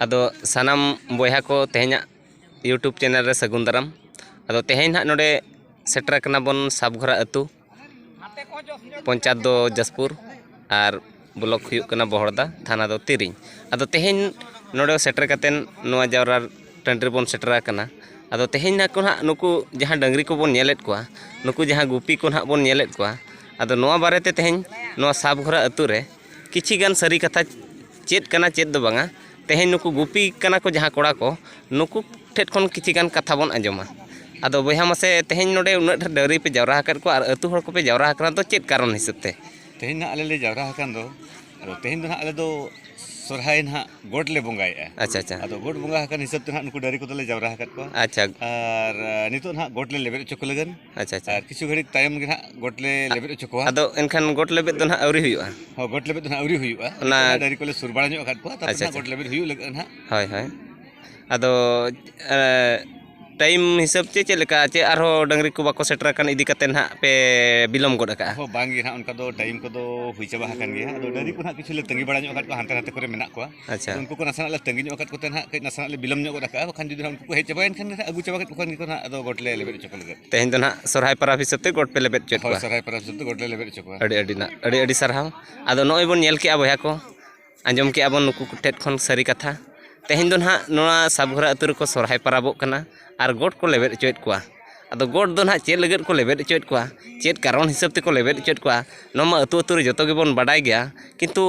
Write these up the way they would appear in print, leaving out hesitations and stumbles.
ᱟᱫᱚ ᱥᱟᱱᱟᱢ ᱵᱚᱭᱦᱟ ᱠᱚ ᱛᱮᱦᱮᱧᱟᱜ YouTube ᱪᱮᱱᱮᱞ ᱨᱮ ᱥᱟᱹᱜᱩᱱ ᱫᱟᱨᱟᱢ। ᱟᱫᱚ ᱛᱮᱦᱮᱧ ᱦᱟᱸᱜ ᱱᱚᱰᱮ ᱥᱮᱴᱮᱨ ᱟᱠᱟᱱᱟ ᱵᱚᱱ ᱥᱟᱵᱜᱷᱚᱨᱟ ᱟᱹᱛᱩ, ᱯᱚᱧᱪᱟᱭᱮᱛ ᱫᱚ ᱡᱟᱥᱯᱩᱨ ᱟᱨ ᱵᱞᱚᱠ ᱦᱩᱭᱩᱜ ᱠᱟᱱᱟ ᱵᱚᱦᱲᱫᱟ, ᱛᱷᱟᱱᱟ ᱫᱚ ᱛᱤᱨᱤᱧ। ᱟᱫᱚ ᱛᱮᱦᱮᱧ ᱱᱚᱰᱮ ᱥᱮᱴᱮᱨ ᱠᱟᱛᱮᱱ ᱱᱚᱣᱟ ᱡᱟᱣᱨᱟ ᱴᱟᱺᱰᱤ ᱨᱮᱵᱚᱱ ᱥᱮᱴᱮᱨ ᱟᱠᱟᱱᱟ। ᱟᱫᱚ ᱛᱮᱦᱮᱧ ᱱᱟᱜ ᱠᱚ ᱱᱟᱦᱟᱜ ᱱᱩᱠᱩ ᱡᱟᱦᱟᱸ ᱰᱟᱹᱝᱨᱤ ᱠᱚᱵᱚᱱ ᱧᱮᱞᱮᱫ ᱠᱚᱣᱟ, ᱱᱩᱠᱩ ᱡᱟᱦᱟᱸ ᱜᱩᱯᱤ ᱠᱚ ᱱᱟᱦᱟᱜ ᱵᱚᱱ ᱧᱮᱞᱮᱫ ᱠᱚᱣᱟ। ᱟᱫᱚ ᱱᱚᱣᱟ ᱵᱟᱨᱮᱛᱮ ᱛᱮᱦᱮᱧ ᱱᱚᱣᱟ ᱥᱟᱵঘᱚᱨᱟ ᱟᱹᱛᱩ ᱨᱮ ᱠᱤᱪᱷᱤ ᱜᱟᱱ ᱥᱟᱹᱨᱤ ᱠᱟᱛᱷᱟ ᱪᱮᱫ ᱠᱟᱱᱟ ᱪᱮᱫ ᱫᱚ ᱵᱟᱝᱟ, तेहें नुकु गुपी कना को जहाँ कोड़ा को नुकु ठेठ खन किछि गान कथा बन आंजमा। आदो बयहा मासे तेहें नोडे उन्ना ढेर डरी पे जावरा हकत को आर अतु हर को पे जावरा हकना तो चेत कारण हिसाब ते तेहें ना आले ले जावरा हकन दो आदो तेहें दो ना आले दो सोरहाय ना गोड ले बोंगाय अच्छा अच्छा आदो गोड बोंगा हकन हिसाब ते ना नुकु डरी को तो ले जावरा हकत को अच्छा आर नितो ना गोड ले लेबे चोक लगन अच्छा अच्छा आर किछु घड़ी टाइम गे ना गोड ले लेबे चोक को आदो एनखान गोड लेबे दो ना अवरी हुयुआ हो गोड लेबे दो ना अवरी हुयुआ ना डरी को ले सुरबाड़ा ᱧᱚᱜ हकत को तापर ना गोड लेबे हुयु लगन हा हाय हाय आदो टाइम हिसाब चे चेलेका चे आरो डंगरी को बाको सेटर कान इदी कते ना पे बिलम गोड का हो बांगी ना उनका दो टाइम को दो हुई चाबा हकन गे आदो डरी को ना किछु ले तंगी बाड़ा ᱧᱚᱜ हकत को हानते हानते करे मेना को अच्छा उनको को नसना ले तंगी ᱧᱚᱜ हकत को ते ना कई नसना ले बिलम ᱧᱚᱜ रखा बखान जुदी उनको को हे चाबा एनखान अगु चाबा को को ना आदो गोड ले लेबे चोक लगन तेहें दो ना सोरहाय पराब हिसाब ते गोड पे लेबे चेत को हो सराय पर सब तो गोड ले लेबे चोक अड़ी अड़ी सरहाव आदो नोय बोन नेल के बया को आंजम के आबो नुकु ठेठ खन सारी कथा तेहें दो ना नोआ साबघरा अतु को सोरहाय पराबो कना आर गोड को लेबे चोत को आदो गोड दो ना चेत लगत को लेबे चोत को चेत कारण हिसाब ते को लेबे चोत को नोमा अतु अतु रे जतो गेबोन बाडाय गया किंतु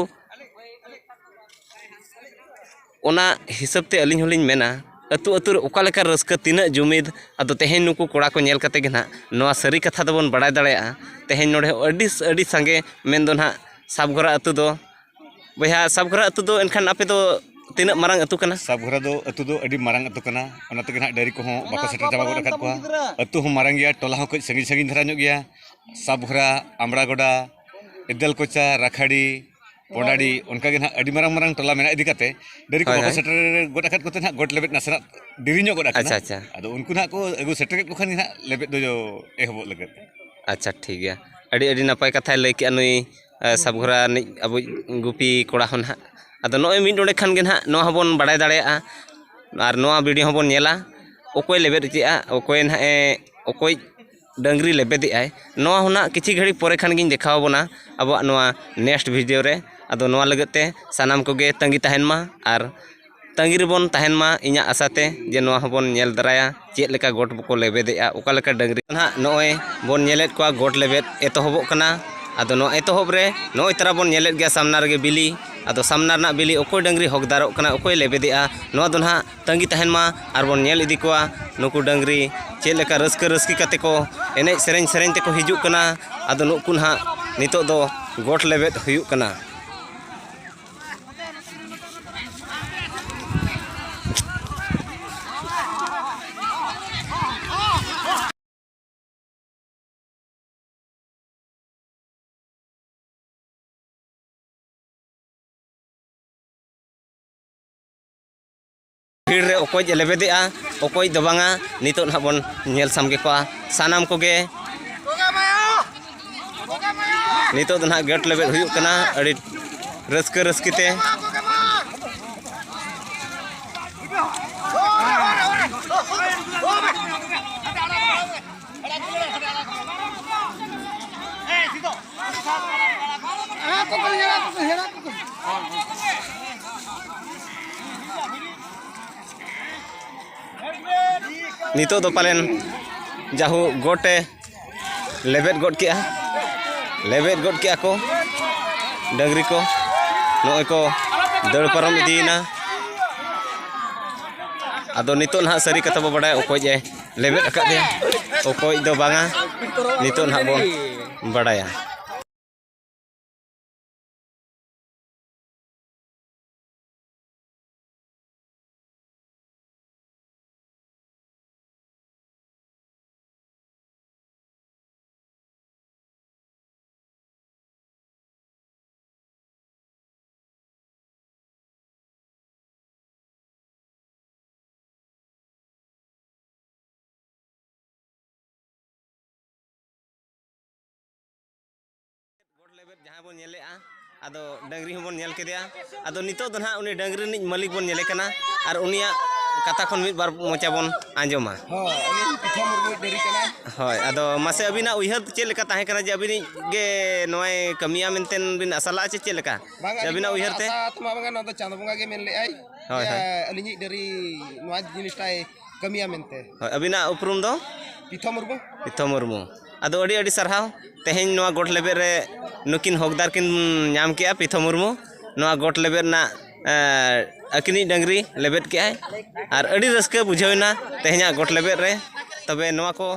ओना हिसाब ते अलिन होलिन मेना अतु अतु ओका लेका रस्का तिना जुमिद आदो तेहें नुकु कोड़ा को नेल कते गे ना नोआ सारी कथा दबोन बाडाय दाड़ेया तेहें नोडे अडी अडी संगे मेन दो ना साबघरा अतु दो बया साबघरा अतु दो एनखान आपे दो तीना मारंग अतु कना साबघरा दो अडी मारंग अतु कना ओना तगे ना डरी को हो बाको सेटर जाबा गोड अकत को अतु हो मारंग गया टोला हो कई संगी संगी धरा ᱧᱚᱜ गया साबघरा आमड़ा गोडा इदल कोचा राखाड़ी पोडाड़ी उनका गे ना अडी मारंग मारंग टोला मेना इदी कते डरी को बाको सेटर गोड अकत को ते ना गोड लेबेट नसना डिरी ᱧᱚᱜ गोड अकना अच्छा अच्छा आदो उनको ना को अगु सेटर को खान ना लेबेट दो जो एहबो लगत अच्छा ठीक गया अडी अडी नपाय कथा लay के अनुई साबघरा नि अब गुपी कोड़ा हो ना आदो नोय मिड ओडे खान गे ना नो हबोन बाडाय दाड़ेया आर नोआ वीडियो हबोन नेला ओकोय लेबेट जेआ ओकोय ना ओकोय डंगरी लेबेदे आय नोआ होना किछि घड़ी परे खान गिन देखाव बोना अब नोआ नेक्स्ट वीडियो रे आदो नोआ लगते सानाम कोगे तंगी तहन मा आर तंगी रेबोन तहन मा इᱧᱟ आसाते जे नोआ हबोन नेल दराया चेत लेका गोट बको लेबेदेआ ओका लेका डंगरी ना नोय बोन नेलेत को गोट लेबेद एतोहबो कना आदो नो एतोहब रे नोय तरा बोन नेलेत गया सामना रे बिली आदो सामना ना बिली ओकोय डंगरी हकदारो कना ओकोय लेबेदेआ नोआ दो ना तंगी तहन मा आर बोन नेल इदी कोआ नुकु डंगरी चेत लेका रस्का रस्की कते को एने सेरेंज सेरेंज ते को हिजुक कना आदो नुकु ना नितो दो गोट लेबेद हुयुक कना भीड़ रे ओकोय लेबेदेआ ओकोय दो बांगा नितो ना बोन नेल सामगे को सानाम कोगे नितो दो ना गेट लेबेद हुयुक कना अड़ी रस्का रस्कीते नितो दो पालेन जाहू गोटे लेबेद गोट के को डंगरी को नोय को दड़ परम इदीना आदो नितो ना सारी कथा बो बडाय ओकोय जे लेबेद अकादे ओकोय दो बांगा नितो ना बो बडाया जहाँ बो नेलेआ ᱟᱫᱚ ᱰᱟᱹᱝᱨᱤ ᱦᱚᱸᱵᱚᱱ ᱧᱮᱞ ᱠᱮᱫᱮᱭᱟ ᱟᱫᱚ ᱱᱤᱛᱚᱜ ᱫᱚ ᱱᱟᱦᱟᱜ ᱩᱱᱤ ᱰᱟᱹᱝᱨᱤ ᱨᱤᱱᱤᱡ ᱢᱟᱹᱞᱤᱠ ᱵᱚᱱ ᱧᱮᱞᱮ ᱠᱟᱱᱟ ᱟᱨ ᱩᱱᱤᱭᱟᱜ ᱠᱟᱛᱷᱟ ᱠᱷᱚᱱ ᱢᱤᱫ ᱵᱟᱨ ᱢᱚᱪᱟ ᱵᱚᱱ ᱟᱸᱡᱚᱢᱟ ᱦᱳᱭ ᱟᱫᱚ ᱢᱟᱥᱮ ᱟᱹᱵᱤᱱᱟᱜ ᱩᱭᱦᱟᱹᱨ ᱪᱮᱫ ᱞᱮᱠᱟ ᱛᱟᱦᱮᱸ ᱠᱟᱱᱟ ᱡᱮ ᱟᱹᱵᱤᱱᱤᱡ ᱜᱮ ᱱᱚᱣᱟᱭ ᱠᱟᱹᱢᱤᱭᱟ ᱢᱮᱱᱛᱮ ᱵᱤᱱ ᱟᱥᱟᱞᱟᱜᱼᱟ ᱪᱮ ᱪᱮᱫ ᱞᱮᱠᱟ ᱟᱹᱵᱤᱱᱟᱜ ᱩᱭᱦᱟᱹᱨ ᱛᱮ ᱪᱟᱸᱫᱳ ᱵᱚᱸᱜᱟ ᱜᱮ ᱢᱮᱱ ᱞᱮᱜᱼᱟᱭ ᱦᱳᱭ ᱦᱳᱭ ᱟᱹᱞᱤᱧᱤᱡ ᱰᱟᱹᱝᱨᱤ ᱱᱚᱣᱟ ᱡᱤᱱᱤᱥᱴᱟᱭ ᱠᱟᱹᱢᱤᱭᱟ ᱢᱮᱱᱛᱮ ᱦᱳᱭ ᱟᱹᱵᱤᱱᱟᱜ ᱩᱯᱨᱩᱢ ᱫᱚ ᱯᱤᱛᱷᱚ ᱢᱩᱨᱢᱩ ᱯᱤᱛᱷᱚ ᱢᱩᱨᱢᱩ ᱟᱫᱚ ᱟᱹᱰᱤ ᱟᱹᱰᱤ ᱥᱟᱨᱦᱟᱣ ᱛᱮᱦᱮᱧ ᱱᱚᱣᱟ ᱜᱚᱴ ᱞᱮᱵᱮᱫ ᱨᱮ ᱱᱩᱠᱤᱱ ᱦᱚᱠᱫᱟᱨ ᱠᱤᱱ ᱧᱟᱢ ᱠᱮᱜᱼᱟ ᱯᱤᱛᱷᱚ ᱢᱩᱨᱢᱩ ᱱᱚᱣᱟ ᱜᱚᱴ ᱞᱮᱵᱮᱫ ᱨᱮᱱᱟᱜ ᱟᱹᱠᱤᱱᱤᱡ ᱰᱟᱹᱝᱨᱤ ᱞᱮᱵᱮᱫ ᱠᱮᱜᱼᱟᱭ ᱟᱨ ᱟᱹᱰᱤ ᱨᱟᱹᱥᱠᱟᱹ ᱵᱩᱡᱷᱟᱹᱣᱮᱱᱟ ᱛᱮᱦᱮᱧᱟᱜ ᱜᱚᱴ ᱞᱮᱵᱮᱫ ᱨᱮ ᱛᱚᱵᱮ ᱱᱚᱣᱟ ᱠᱚ